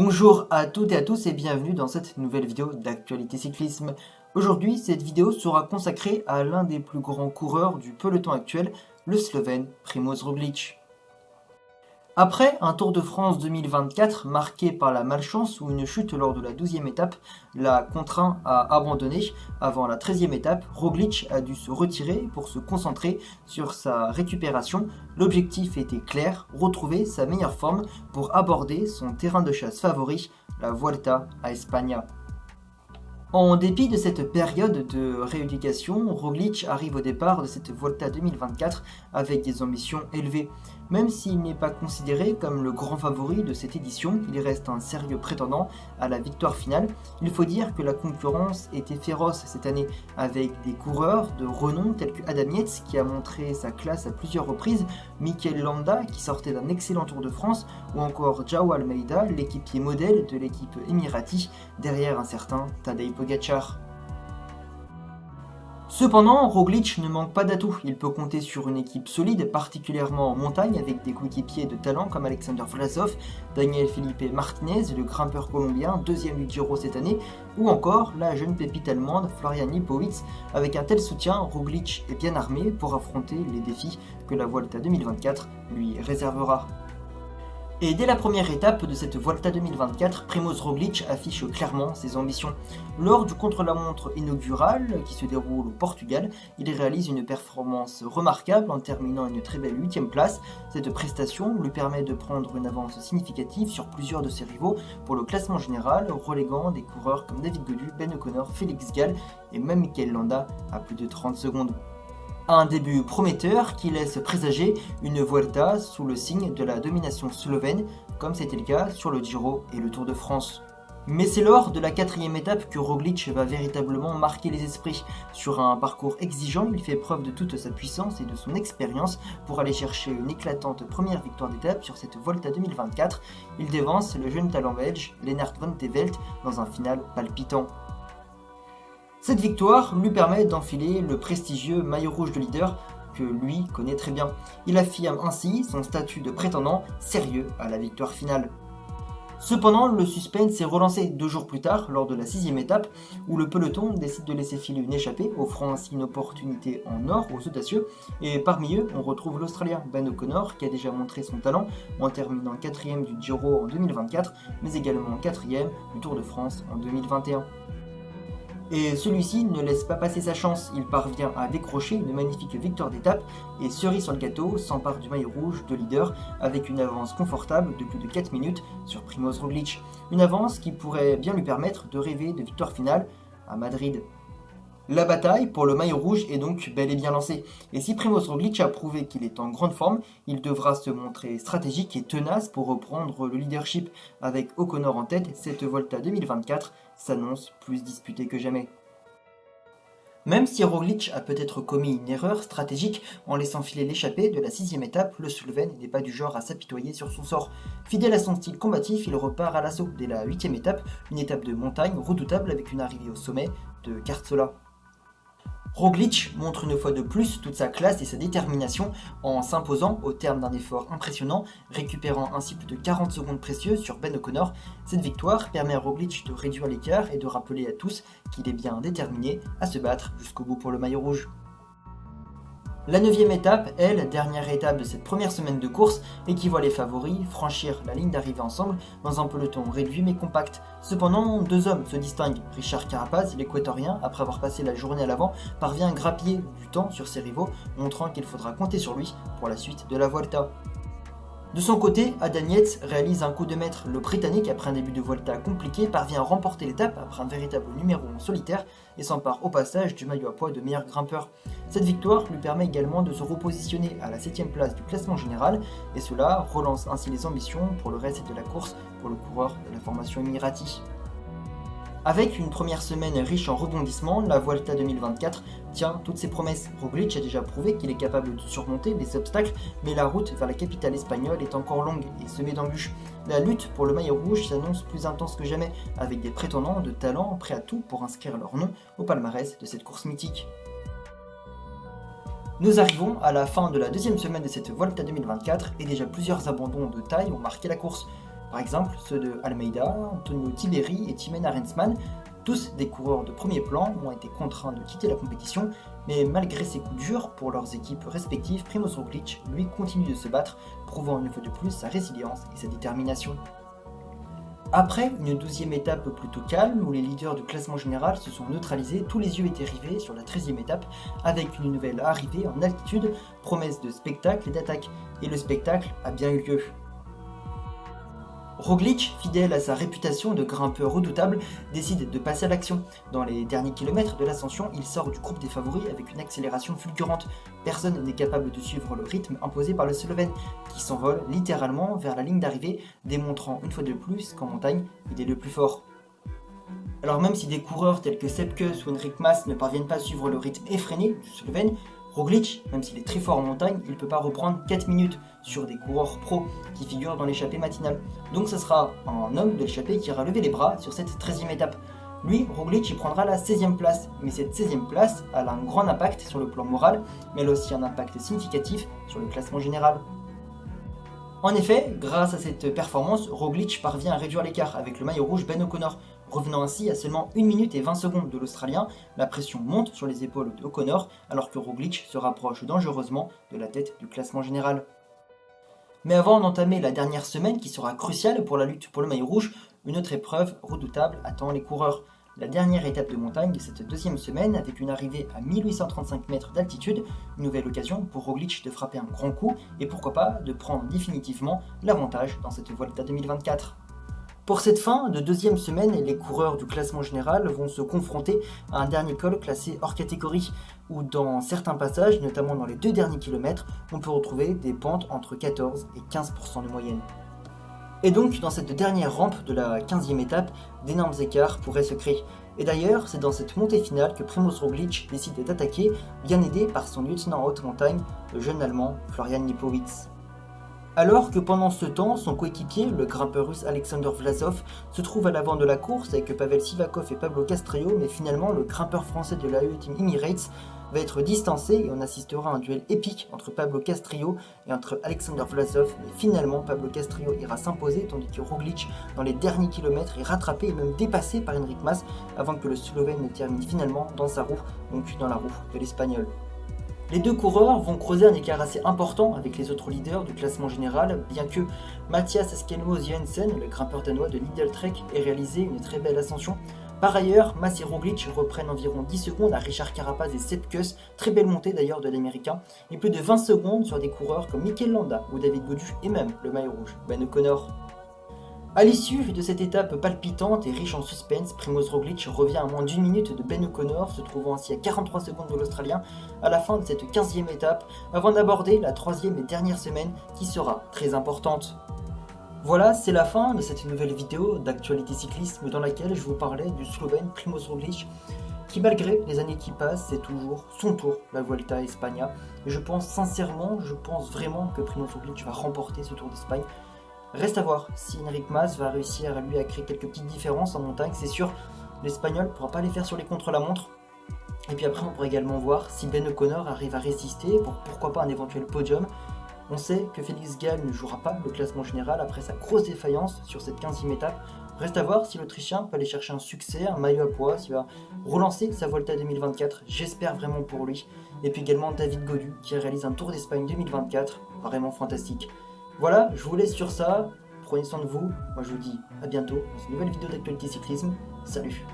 Bonjour à toutes et à tous et bienvenue dans cette nouvelle vidéo d'actualité cyclisme. Aujourd'hui, cette vidéo sera consacrée à l'un des plus grands coureurs du peloton actuel, le Slovène Primož Roglič. Après un Tour de France 2024 marqué par la malchance où une chute lors de la 12e étape l'a contraint à abandonner avant la 13e étape, Roglič a dû se retirer pour se concentrer sur sa récupération. L'objectif était clair, retrouver sa meilleure forme pour aborder son terrain de chasse favori, la Vuelta a España. En dépit de cette période de rééducation, Roglič arrive au départ de cette Vuelta 2024 avec des ambitions élevées. Même s'il n'est pas considéré comme le grand favori de cette édition, il reste un sérieux prétendant à la victoire finale. Il faut dire que la concurrence était féroce cette année avec des coureurs de renom tels que Adam Yates qui a montré sa classe à plusieurs reprises, Mikel Landa qui sortait d'un excellent Tour de France ou encore Joao Almeida, l'équipier modèle de l'équipe Emirati, derrière un certain Tadej Pogačar. Cependant, Roglič ne manque pas d'atouts, il peut compter sur une équipe solide, particulièrement en montagne, avec des coéquipiers de talent comme Alexander Vlasov, Daniel Felipe Martinez, le grimpeur colombien, deuxième du Giro cette année, ou encore la jeune pépite allemande Florian Lipowitz. Avec un tel soutien, Roglič est bien armé pour affronter les défis que la Vuelta 2024 lui réservera. Et dès la première étape de cette Vuelta 2024, Primož Roglič affiche clairement ses ambitions. Lors du contre-la-montre inaugural qui se déroule au Portugal, il réalise une performance remarquable en terminant une très belle 8e place. Cette prestation lui permet de prendre une avance significative sur plusieurs de ses rivaux pour le classement général, reléguant des coureurs comme David Gaudu, Ben O'Connor, Félix Gall et même Mikel Landa à plus de 30 secondes. Un début prometteur qui laisse présager une Vuelta sous le signe de la domination slovène, comme c'était le cas sur le Giro et le Tour de France. Mais c'est lors de la 4e étape que Roglič va véritablement marquer les esprits. Sur un parcours exigeant, il fait preuve de toute sa puissance et de son expérience pour aller chercher une éclatante première victoire d'étape sur cette Vuelta 2024. Il dévance le jeune talent belge, Lennart Van de Velde, dans un final palpitant. Cette victoire lui permet d'enfiler le prestigieux maillot rouge de leader que lui connaît très bien. Il affirme ainsi son statut de prétendant sérieux à la victoire finale. Cependant, le suspense est relancé 2 jours plus tard, lors de la 6e étape, où le peloton décide de laisser filer une échappée, offrant ainsi une opportunité en or aux audacieux. Et parmi eux, on retrouve l'Australien Ben O'Connor, qui a déjà montré son talent en terminant 4e du Giro en 2024, mais également 4e du Tour de France en 2021. Et celui-ci ne laisse pas passer sa chance, il parvient à décrocher une magnifique victoire d'étape et cerise sur le gâteau s'empare du maillot rouge de leader avec une avance confortable de plus de 4 minutes sur Primož Roglič. Une avance qui pourrait bien lui permettre de rêver de victoire finale à Madrid. La bataille pour le maillot rouge est donc bel et bien lancée. Et si Primož Roglič a prouvé qu'il est en grande forme, il devra se montrer stratégique et tenace pour reprendre le leadership. Avec O'Connor en tête, cette Vuelta 2024 s'annonce plus disputée que jamais. Même si Roglič a peut-être commis une erreur stratégique en laissant filer l'échappée de la 6e étape, le Slovène n'est pas du genre à s'apitoyer sur son sort. Fidèle à son style combatif, il repart à l'assaut dès la 8e étape, une étape de montagne redoutable avec une arrivée au sommet de Cárcola. Roglič montre une fois de plus toute sa classe et sa détermination en s'imposant au terme d'un effort impressionnant, récupérant ainsi plus de 40 secondes précieuses sur Ben O'Connor. Cette victoire permet à Roglič de réduire l'écart et de rappeler à tous qu'il est bien déterminé à se battre jusqu'au bout pour le maillot rouge. La 9e étape, elle, dernière étape de cette première semaine de course, et qui voit les favoris franchir la ligne d'arrivée ensemble dans un peloton réduit mais compact. Cependant, 2 hommes se distinguent. Richard Carapaz, l'équatorien, après avoir passé la journée à l'avant, parvient à grappiller du temps sur ses rivaux, montrant qu'il faudra compter sur lui pour la suite de la Vuelta. De son côté, Adam Yates réalise un coup de maître. Le Britannique, après un début de Vuelta compliqué, parvient à remporter l'étape après un véritable numéro en solitaire et s'empare au passage du maillot à poids de meilleur grimpeur. Cette victoire lui permet également de se repositionner à la 7e place du classement général et cela relance ainsi les ambitions pour le reste de la course pour le coureur de la formation Emirati. Avec une première semaine riche en rebondissements, la Vuelta 2024 tient toutes ses promesses. Roglič a déjà prouvé qu'il est capable de surmonter les obstacles, mais la route vers la capitale espagnole est encore longue et semée d'embûches. La lutte pour le maillot rouge s'annonce plus intense que jamais, avec des prétendants de talent prêts à tout pour inscrire leur nom au palmarès de cette course mythique. Nous arrivons à la fin de la 2e semaine de cette Vuelta 2024 et déjà plusieurs abandons de taille ont marqué la course. Par exemple, ceux de Almeida, Antonio Tiberi et Timen Arensman, tous des coureurs de premier plan, ont été contraints de quitter la compétition, mais malgré ces coups durs pour leurs équipes respectives, Primož Roglič, lui, continue de se battre, prouvant une fois de plus sa résilience et sa détermination. Après une 12e étape plutôt calme, où les leaders du classement général se sont neutralisés, tous les yeux étaient rivés sur la 13e étape, avec une nouvelle arrivée en altitude, promesse de spectacle et d'attaque. Et le spectacle a bien eu lieu. Roglič, fidèle à sa réputation de grimpeur redoutable, décide de passer à l'action. Dans les derniers kilomètres de l'ascension, il sort du groupe des favoris avec une accélération fulgurante. Personne n'est capable de suivre le rythme imposé par le Slovène, qui s'envole littéralement vers la ligne d'arrivée, démontrant une fois de plus qu'en montagne, il est le plus fort. Alors même si des coureurs tels que Sepp Kuss ou Enric Mas ne parviennent pas à suivre le rythme effréné du Slovène, Roglič, même s'il est très fort en montagne, il ne peut pas reprendre 4 minutes sur des coureurs pros qui figurent dans l'échappée matinale. Donc ce sera un homme de l'échappée qui ira lever les bras sur cette 13e étape. Lui, Roglič, il prendra la 16e place, mais cette 16e place a un grand impact sur le plan moral, mais elle a aussi un impact significatif sur le classement général. En effet, grâce à cette performance, Roglič parvient à réduire l'écart avec le maillot rouge Ben O'Connor, revenant ainsi à seulement 1 minute et 20 secondes de l'Australien. La pression monte sur les épaules de O'Connor alors que Roglič se rapproche dangereusement de la tête du classement général. Mais avant d'entamer la dernière semaine qui sera cruciale pour la lutte pour le maillot rouge, une autre épreuve redoutable attend les coureurs. La dernière étape de montagne de cette deuxième semaine avec une arrivée à 1835 mètres d'altitude, une nouvelle occasion pour Roglič de frapper un grand coup et pourquoi pas de prendre définitivement l'avantage dans cette Vuelta 2024. Pour cette fin de deuxième semaine, les coureurs du classement général vont se confronter à un dernier col classé hors catégorie, où dans certains passages, notamment dans les 2 derniers kilomètres, on peut retrouver des pentes entre 14 et 15% de moyenne. Et donc, dans cette dernière rampe de la 15e étape, d'énormes écarts pourraient se créer. Et d'ailleurs, c'est dans cette montée finale que Primož Roglič décide d'attaquer, bien aidé par son lieutenant en haute montagne, le jeune Allemand Florian Lipowitz. Alors que pendant ce temps, son coéquipier, le grimpeur russe Alexander Vlasov, se trouve à l'avant de la course avec Pavel Sivakov et Pablo Castrillo, mais finalement le grimpeur français de l'AE Team Emirates va être distancé et on assistera à un duel épique entre Pablo Castrillo et entre Alexander Vlasov, mais finalement Pablo Castrillo ira s'imposer tandis que Roglič, dans les derniers kilomètres, est rattrapé et même dépassé par Enric Mas avant que le Slovène ne termine finalement dans sa roue, donc dans la roue de l'Espagnol. Les deux coureurs vont creuser un écart assez important avec les autres leaders du classement général, bien que Mathias Askelmo Jensen, le grimpeur danois de Lidl Trek, ait réalisé une très belle ascension. Par ailleurs, Mas et Roglič reprennent environ 10 secondes à Richard Carapaz et Sepp Kuss, très belle montée d'ailleurs de l'américain, et plus de 20 secondes sur des coureurs comme Mikel Landa ou David Gaudu et même le maillot rouge, Ben O'Connor. A l'issue de cette étape palpitante et riche en suspense, Primož Roglič revient à moins d'1 minute de Ben O'Connor, se trouvant ainsi à 43 secondes de l'Australien à la fin de cette 15e étape, avant d'aborder la 3e et dernière semaine qui sera très importante. Voilà, c'est la fin de cette nouvelle vidéo d'actualité cyclisme dans laquelle je vous parlais du Slovène Primož Roglič, qui malgré les années qui passent, c'est toujours son tour, la Vuelta à España. Et je pense vraiment que Primož Roglič va remporter ce Tour d'Espagne. Reste à voir si Enric Mas va réussir à créer quelques petites différences en montagne, c'est sûr. L'Espagnol ne pourra pas les faire sur les contre-la-montre. Et puis après, on pourra également voir si Ben O'Connor arrive à résister pour pourquoi pas un éventuel podium. On sait que Félix Gall ne jouera pas le classement général après sa grosse défaillance sur cette 15e étape. Reste à voir si l'Autrichien peut aller chercher un succès, un maillot à pois, s'il va relancer sa Volta 2024. J'espère vraiment pour lui. Et puis également David Gaudu qui réalise un Tour d'Espagne 2024, vraiment fantastique. Voilà, je vous laisse sur ça. Prenez soin de vous. Moi je vous dis à bientôt dans une nouvelle vidéo d'actualité cyclisme. Salut!